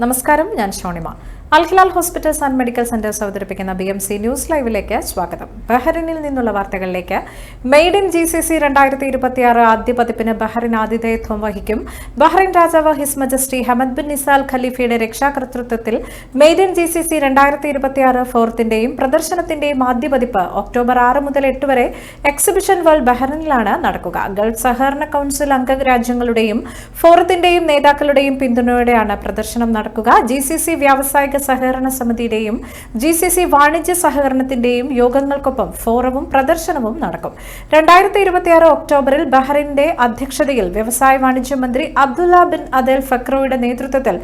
നമസ്കാരം, ഞാൻ Shonima. Al Hilal hospitals and medical centres അവതരിപ്പിക്കുന്ന BMC ന്യൂസ് ലൈവിലേക്ക് സ്വാഗതം. ബഹ്റിനിൽ നിന്നുള്ള വാർത്തകളിലേക്ക്. മെയ്ഡ് ഇൻ GCC 2026 ആദ്യ പതിപ്പിന് ബഹ്റിൻ ആതിഥേയത്വം വഹിക്കും. ബഹ്റിൻ രാജാവ് ഹിസ് മജസ്റ്റി ഹമദ് ബിൻ നിസാൽ ഖലീഫയുടെ രക്ഷാകർതൃത്വത്തിൽ മെയ്ഡ് ഇൻ GCC 2026 ഫോറത്തിന്റെയും പ്രദർശനത്തിന്റെയും ആദ്യ പതിപ്പ് ഒക്ടോബർ 6 മുതൽ 8 വരെ എക്സിബിഷൻ വേൾഡ് ബഹ്റിനിലാണ് നടക്കുക. ഗൾഫ് സഹകരണ കൌൺസിൽ അംഗരാജ്യങ്ങളുടെയും ഫോറത്തിന്റെയും നേതാക്കളുടെയും പിന്തുണയോടെയാണ് പ്രദർശനം നടക്കുക. GCC വ്യാവസായിക സഹകരണ സമിതിയുടെയും GCC വാണിജ്യ സഹകരണത്തിന്റെയും യോഗങ്ങൾക്കൊപ്പം ഫോറവും പ്രദർശനവും നടക്കും. 2026 ഒക്ടോബറിൽ ബഹ്റിന്റെ അധ്യക്ഷതയിൽ വ്യവസായ വാണിജ്യ മന്ത്രി അബ്ദുള്ള ബിൻ അദേൽ ഫക്രോയുടെ നേതൃത്വത്തിൽ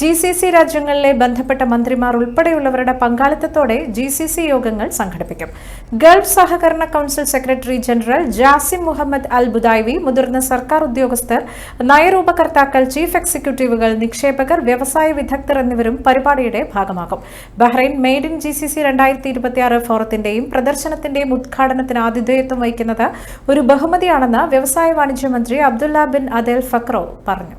GCC രാജ്യങ്ങളിലെ ബന്ധപ്പെട്ട മന്ത്രിമാർ ഉൾപ്പെടെയുള്ളവരുടെ പങ്കാളിത്തത്തോടെ GCC യോഗങ്ങൾ സംഘടിപ്പിക്കും. ഗൾഫ് സഹകരണ council secretary general Jasim Mohammed Al Budaiwi, മുതിർന്ന സർക്കാർ ഉദ്യോഗസ്ഥർ, നയരൂപകർത്താക്കൾ, ചീഫ് എക്സിക്യൂട്ടീവുകൾ, നിക്ഷേപകർ, വ്യവസായ വിദഗ്ധർ എന്നിവരും പരിപാടിയുടെ ഭാഗമാകും. ബഹ്റൈൻ മെയ്ഡ് ഇൻ GCC 2026 ഫോറത്തിന്റെയും പ്രദർശനത്തിന്റെയും ഉദ്ഘാടനത്തിന് ആതിഥേയത്വം വഹിക്കുന്നത് ഒരു ബഹുമതിയാണെന്ന് വ്യവസായ വാണിജ്യ മന്ത്രി അബ്ദുള്ള ബിൻ അദേൽ ഫക്രോ പറഞ്ഞു.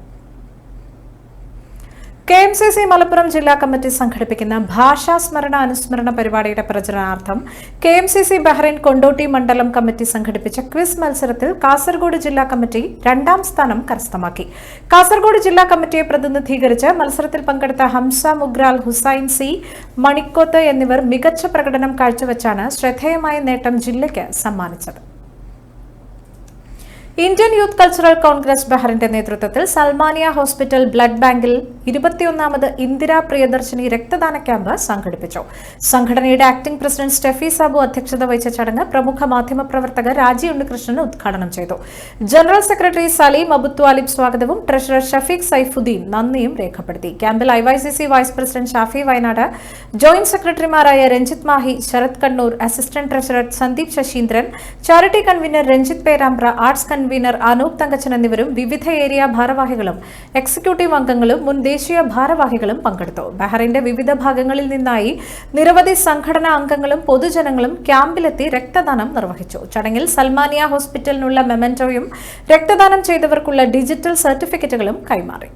KMCC മലപ്പുറം ജില്ലാ കമ്മിറ്റി സംഘടിപ്പിക്കുന്ന ഭാഷാ സ്മരണ അനുസ്മരണ പരിപാടിയുടെ പ്രചരണാർത്ഥം KMCC ബഹ്റൈൻ കൊണ്ടോട്ടി മണ്ഡലം കമ്മിറ്റി സംഘടിപ്പിച്ച ക്വിസ് മത്സരത്തിൽ കാസർഗോഡ് ജില്ലാ കമ്മിറ്റി 2ാം സ്ഥാനം കരസ്ഥമാക്കി. കാസർഗോഡ് ജില്ലാ കമ്മിറ്റിയെ പ്രതിനിധീകരിച്ച് മത്സരത്തിൽ പങ്കെടുത്ത ഹംസ മുഗ്രാൽ, ഹുസൈൻ സി, മണിക്കോത്ത് എന്നിവർ മികച്ച പ്രകടനം കാഴ്ചവെച്ചാണ് ശ്രദ്ധേയമായ നേട്ടം ജില്ലയ്ക്ക് സമ്മാനിച്ചത്. ഇന്ത്യൻ യൂത്ത് കൾച്ചറൽ കോൺഗ്രസ് ബഹ്റിന്റെ നേതൃത്വത്തിൽ സൽമാനിയ ഹോസ്പിറ്റൽ ബ്ലഡ് ബാങ്കിൽ 21ാമത് ഇന്ദിരാ പ്രിയദർശിനി രക്തദാന ക്യാമ്പ് സംഘടിപ്പിച്ചു. സംഘടനയുടെ ആക്ടിംഗ് പ്രസിഡന്റ് സ്റ്റെഫി സാബു അധ്യക്ഷത വഹിച്ച ചടങ്ങ് പ്രമുഖ മാധ്യമപ്രവർത്തക രാജി ഉണ്ണികൃഷ്ണൻ ഉദ്ഘാടനം ചെയ്തു. ജനറൽ സെക്രട്ടറി സലീം അബുത്വാലിബ് സ്വാഗതവും ട്രഷറർ ഷഫീഖ് സൈഫുദ്ദീൻ നന്ദിയും രേഖപ്പെടുത്തി. ക്യാമ്പിൽ IYCC vice president Shafi Wayanad, joint സെക്രട്ടറിമാരായ Ranjith Mahe, Sarath Kannur, assistant treasurer Sandeep Sasheendran, charity convener Ranjith Perambra, arts convener Anoop Thankachan എന്നിവരും വിവിധ ഏരിയ ഭാരവാഹികളും എക്സിക്യൂട്ടീവ് അംഗങ്ങളും മുൻ ദേശീയ ഭാരവാഹികളും പങ്കെടുത്തു. ബഹ്റൈന്റെ വിവിധ ഭാഗങ്ങളിൽ നിന്നായി നിരവധി സംഘടനാ അംഗങ്ങളും പൊതുജനങ്ങളും ക്യാമ്പിലെത്തി രക്തദാനം നിർവഹിച്ചു. ചടങ്ങിൽ സൽമാനിയ ഹോസ്പിറ്റലിനുള്ള മെമന്റോയും രക്തദാനം ചെയ്തവർക്കുള്ള ഡിജിറ്റൽ സർട്ടിഫിക്കറ്റുകളും കൈമാറി.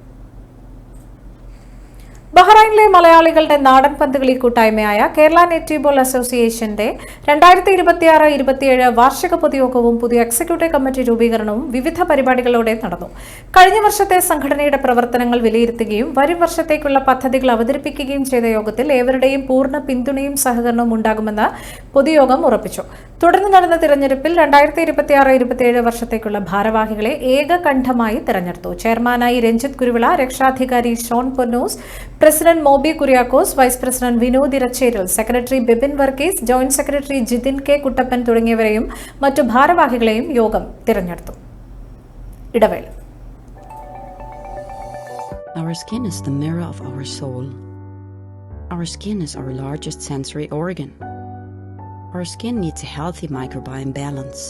ബഹ്റൈനിലെ മലയാളികളുടെ നാടൻ പന്തുകളി കൂട്ടായ്മയായ കേരള നെറ്റ് ബോൾ അസോസിയേഷന്റെ 2026-27 വാർഷിക പൊതുയോഗവും പുതിയ എക്സിക്യൂട്ടീവ് കമ്മിറ്റി രൂപീകരണവും വിവിധ പരിപാടികളോടെ നടന്നു. കഴിഞ്ഞ വർഷത്തെ സംഘടനയുടെ പ്രവർത്തനങ്ങൾ വിലയിരുത്തുകയും വരും വർഷത്തേക്കുള്ള പദ്ധതികൾ അവതരിപ്പിക്കുകയും ചെയ്ത യോഗത്തിൽ ഏവരുടെയും പൂർണ്ണ പിന്തുണയും സഹകരണവും ഉണ്ടാകുമെന്ന് പൊതുയോഗം ഉറപ്പിച്ചു. തുടർന്ന് നടന്ന തിരഞ്ഞെടുപ്പിൽ 2026-27 വർഷത്തേക്കുള്ള ഭാരവാഹികളെ ഏകകണ്ഠമായി തിരഞ്ഞെടുത്തു. ചെയർമാനായി രഞ്ജിത്ത് കുരുവിള, രക്ഷാധികാരി Shone Ponnoose, president Moby Kuriakose, vice president Vinod Iracheril, secretary Bibin Varghese, joint secretary Jithin K Kuttappan തുടങ്ങിയവരെയും മറ്റു ഭാരവാഹികളെയും യോഗം തിരഞ്ഞെടുത്തു. ഇടവേള. Our skin is the mirror of our soul. Our skin is our largest sensory organ. Our skin needs a healthy microbiome balance.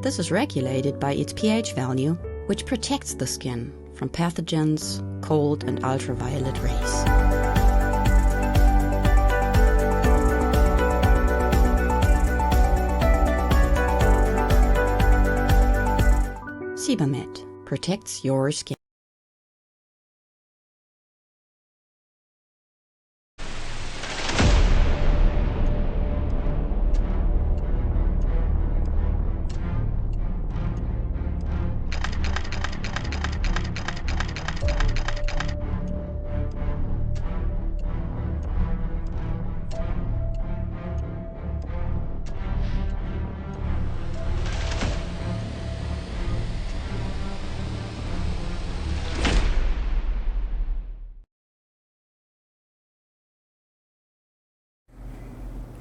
This is regulated by its pH value, which protects the skin from pathogens, cold and ultraviolet rays. Sebamed protects your skin.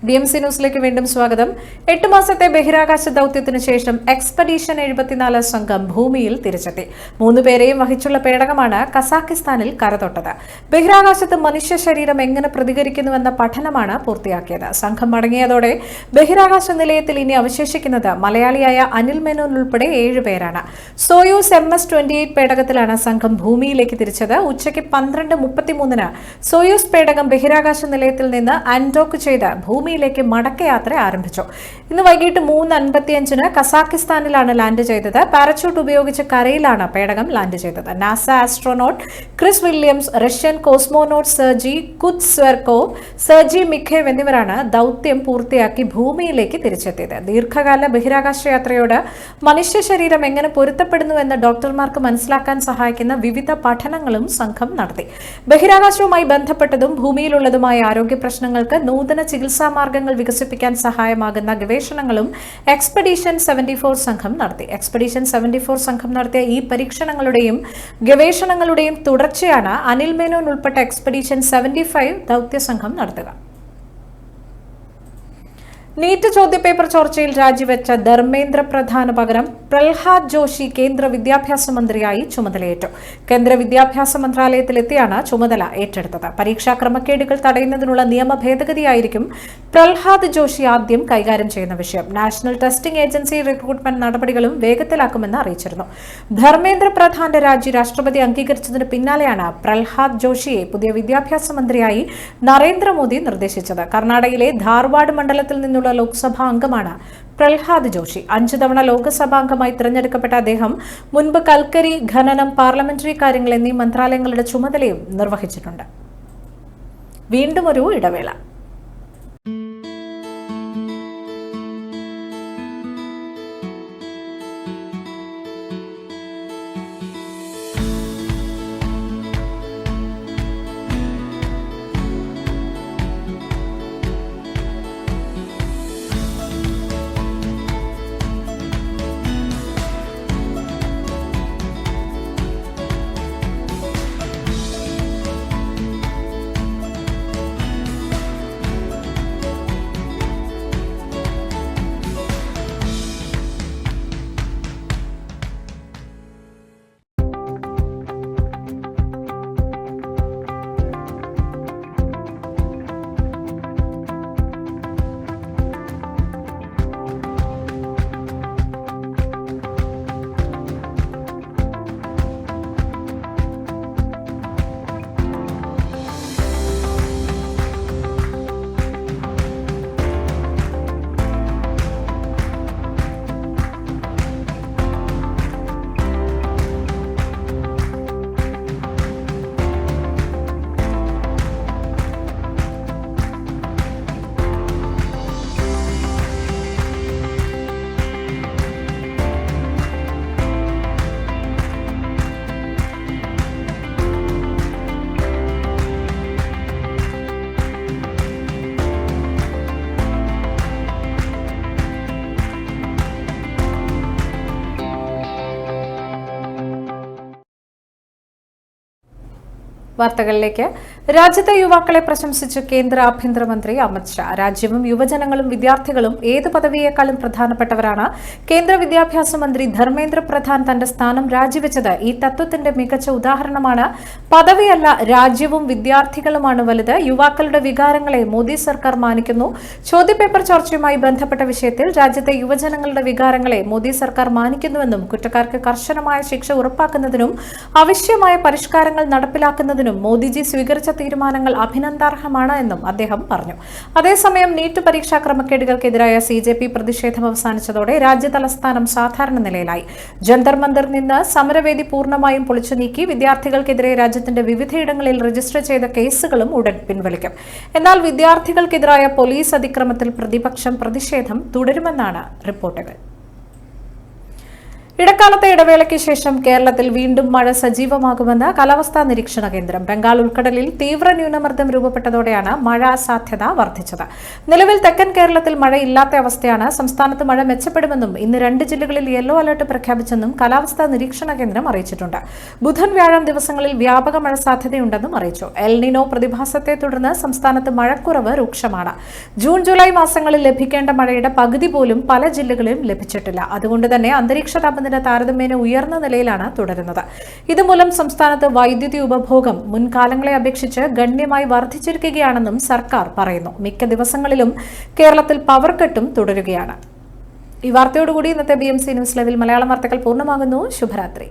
BMC ന്യൂസിലേക്ക് വീണ്ടും സ്വാഗതം. 8 മാസത്തെ ബഹിരാകാശ ദൗത്യത്തിനു ശേഷം expedition 74 സംഘം ഭൂമിയിൽ തിരിച്ചെത്തി. 3 പേരെയും വഹിച്ചുള്ള പേടകമാണ് കസാഖിസ്ഥാനിൽ കരതൊട്ടത്. ബഹിരാകാശത്ത് മനുഷ്യ ശരീരം എങ്ങനെ പ്രതികരിക്കുന്നുവെന്ന പഠനമാണ് പൂർത്തിയാക്കിയത്. സംഘം മടങ്ങിയതോടെ ബഹിരാകാശ നിലയത്തിൽ ഇനി അവശേഷിക്കുന്നത് മലയാളിയായ അനിൽ മേനോൻ ഉൾപ്പെടെ 7 പേരാണ്. സോയൂസ് MS-28 പേടകത്തിലാണ് സംഘം ഭൂമിയിലേക്ക് തിരിച്ചത്. ഉച്ചയ്ക്ക് 12:33 സോയൂസ് പേടകം ബഹിരാകാശ നിലയത്തിൽ നിന്ന് അൺഡോക്ക് ചെയ്ത് ഭൂമി ഭൂമിയിലേക്ക് മടക്കയാത്ര ആരംഭിച്ചു. ഇന്ന് വൈകിട്ട് 3:55 കസാഖിസ്ഥാനിലാണ് ലാൻഡ് ചെയ്തത്. പാരച്യൂട്ട് ഉപയോഗിച്ച് കരയിലാണ് പേടകം ലാൻഡ് ചെയ്തത്. NASA astronaut Chris Williams, Russian cosmonaut Sergey Kud Sverchkov, Sergey Mikaev എന്നിവരാണ് ദൗത്യം പൂർത്തിയാക്കി ഭൂമിയിലേക്ക് തിരിച്ചെത്തിയത്. ദീർഘകാല ബഹിരാകാശ യാത്രയോട് മനുഷ്യ ശരീരം എങ്ങനെ പൊരുത്തപ്പെടുന്നുവെന്ന് ഡോക്ടർമാർക്ക് മനസ്സിലാക്കാൻ സഹായിക്കുന്ന വിവിധ പഠനങ്ങളും സംഘം നടത്തി. ബഹിരാകാശവുമായി ബന്ധപ്പെട്ടതും ഭൂമിയിലുള്ളതുമായ ആരോഗ്യ പ്രശ്നങ്ങൾക്ക് നൂതന ചികിത്സാ മാർഗങ്ങൾ വികസിപ്പിക്കാൻ സഹായമാകുന്ന ഗവേഷണങ്ങളും എക്സ്പെഡീഷൻ 74 സംഘം നടത്തി. എക്സ്പെഡീഷൻ 74 സംഘം നടത്തിയ ഈ പരീക്ഷണങ്ങളുടെയും ഗവേഷണങ്ങളുടെയും തുടർച്ചയാണ് അനിൽ മേനോൻ ഉൾപ്പെട്ട എക്സ്പെഡീഷൻ 75 ദൗത്യ സംഘം നടത്തുക. നീറ്റ് ചോദ്യപേപ്പർ ചോർച്ചയിൽ രാജിവെച്ച ധർമ്മേന്ദ്ര പ്രധാന് പകരം പ്രഹ്ലാദ് ജോഷി കേന്ദ്ര വിദ്യാഭ്യാസ മന്ത്രിയായി ചുമതലയേറ്റു. കേന്ദ്ര വിദ്യാഭ്യാസ മന്ത്രാലയത്തിലെത്തിയാണ് ചുമതല ഏറ്റെടുത്തത്. പരീക്ഷാ ക്രമക്കേടുകൾ തടയുന്നതിനുള്ള നിയമ ഭേദഗതിയായിരിക്കും പ്രഹ്ലാദ് ജോഷി ആദ്യം കൈകാര്യം ചെയ്യുന്ന വിഷയം. നാഷണൽ ടെസ്റ്റിംഗ് ഏജൻസി റിക്രൂട്ട്മെന്റ് നടപടികളും വേഗത്തിലാക്കുമെന്ന് അറിയിച്ചിരുന്നു. ധർമ്മേന്ദ്ര പ്രധാന്റെ രാജി രാഷ്ട്രപതി അംഗീകരിച്ചതിന് പിന്നാലെയാണ് പ്രഹ്ലാദ് ജോഷിയെ പുതിയ വിദ്യാഭ്യാസ മന്ത്രിയായി നരേന്ദ്രമോദി നിർദ്ദേശിച്ചത്. കർണാടകയിലെ ധാർവാഡ് മണ്ഡലത്തിൽ നിന്നുള്ള ലോക്സഭാ അംഗമാണ് പ്രഹ്ലാദ് ജോഷി. 5 തവണ ലോക്സഭാംഗമായി തിരഞ്ഞെടുക്കപ്പെട്ട അദ്ദേഹം മുൻപ് കൽക്കരി, ഖനനം, പാർലമെന്ററി കാര്യങ്ങൾ എന്നീ മന്ത്രാലയങ്ങളുടെ ചുമതലയും നിർവഹിച്ചിട്ടുണ്ട്. വീണ്ടും ഒരു ഇടവേള. വാർത്തകളിലേക്ക്. രാജ്യത്തെ യുവാക്കളെ പ്രശംസിച്ച് കേന്ദ്ര ആഭ്യന്തരമന്ത്രി അമിത് ഷാ. രാജ്യവും യുവജനങ്ങളും വിദ്യാർത്ഥികളും ഏത് പദവിയേക്കാളും പ്രധാനപ്പെട്ടവരാണ്. കേന്ദ്ര വിദ്യാഭ്യാസ മന്ത്രി ധർമ്മേന്ദ്ര പ്രധാൻ തന്റെ സ്ഥാനം രാജിവെച്ചത് ഈ തത്വത്തിന്റെ മികച്ച ഉദാഹരണമാണ്. പദവിയല്ല, രാജ്യവും വിദ്യാർത്ഥികളുമാണ് വലുത്. യുവാക്കളുടെ വികാരങ്ങളെ മോദി സർക്കാർ മാനിക്കുന്നു. ചോദ്യപേപ്പർ ചോർച്ചയുമായി ബന്ധപ്പെട്ട വിഷയത്തിൽ രാജ്യത്തെ യുവജനങ്ങളുടെ വികാരങ്ങളെ മോദി സർക്കാർ മാനിക്കുന്നുവെന്നും കുറ്റക്കാർക്ക് കർശനമായ ശിക്ഷ ഉറപ്പാക്കുന്നതിനും ആവശ്യമായ പരിഷ്കാരങ്ങൾ നടപ്പിലാക്കുന്നതിനും മോദിജി സ്വീകരിച്ച തീരുമാനങ്ങൾ അഭിനന്ദനാർഹമാണ് എന്നും അദ്ദേഹം പറഞ്ഞു. അതേസമയം നീറ്റ് പരീക്ഷാ ക്രമക്കേടുകൾക്കെതിരായ CJP പ്രതിഷേധം അവസാനിച്ചതോടെ രാജ്യ തലസ്ഥാനം സാധാരണ നിലയിലായി. ജന്തർ മന്ദിർ നിന്ന് സമരവേദി പൂർണ്ണമായും പൊളിച്ചു നീക്കി. വിദ്യാർത്ഥികൾക്കെതിരെ രാജ്യത്തിന്റെ വിവിധയിടങ്ങളിൽ രജിസ്റ്റർ ചെയ്ത കേസുകളും ഉടൻ പിൻവലിക്കും. എന്നാൽ വിദ്യാർത്ഥികൾക്കെതിരായ പോലീസ് അതിക്രമത്തിൽ പ്രതിപക്ഷം പ്രതിഷേധം തുടരുമെന്നാണ് റിപ്പോർട്ടുകൾ. ഇടക്കാലത്തെ ഇടവേളയ്ക്ക് ശേഷം കേരളത്തിൽ വീണ്ടും മഴ സജീവമാകുമെന്ന് കാലാവസ്ഥാ നിരീക്ഷണ കേന്ദ്രം. ബംഗാൾ ഉൾക്കടലിൽ തീവ്ര ന്യൂനമർദ്ദം രൂപപ്പെട്ടതോടെയാണ് മഴ സാധ്യത വർദ്ധിച്ചത്. നിലവിൽ തെക്കൻ കേരളത്തിൽ മഴയില്ലാത്ത അവസ്ഥയാണ്. സംസ്ഥാനത്ത് മഴ മെച്ചപ്പെടുമെന്നും ഇന്ന് 2 ജില്ലകളിൽ യെല്ലോ അലർട്ട് പ്രഖ്യാപിച്ചെന്നും കാലാവസ്ഥാ നിരീക്ഷണ കേന്ദ്രം അറിയിച്ചിട്ടുണ്ട്. ബുധൻ, വ്യാഴം ദിവസങ്ങളിൽ വ്യാപക മഴ സാധ്യതയുണ്ടെന്നും അറിയിച്ചു. എൽ നിനോ പ്രതിഭാസത്തെ തുടർന്ന് സംസ്ഥാനത്ത് മഴക്കുറവ് രൂക്ഷമാണ്. ജൂൺ, ജൂലൈ മാസങ്ങളിൽ ലഭിക്കേണ്ട മഴയുടെ പകുതി പോലും പല ജില്ലകളിലും ലഭിച്ചിട്ടില്ല. അതുകൊണ്ട് തന്നെ അന്തരീക്ഷ താപനില താരതമ്യേന ഉയർന്ന നിലയിലാണ് തുടരുന്നത്. ഇതുമൂലം സംസ്ഥാനത്ത് വൈദ്യുതി ഉപഭോഗം മുൻകാലങ്ങളെ അപേക്ഷിച്ച് ഗണ്യമായി വർദ്ധിച്ചിരിക്കുകയാണെന്നും സർക്കാർ പറയുന്നു. മിക്ക ദിവസങ്ങളിലും കേരളത്തിൽ പവർ കട്ടും തുടരുകയാണ്. ഈ വാർത്തയോടുകൂടി ഇന്നത്തെ BMC ന്യൂസ് ലൈവിൽ മലയാളം വാർത്തകൾ പൂർണ്ണമാകുന്നു. ശുഭരാത്രി.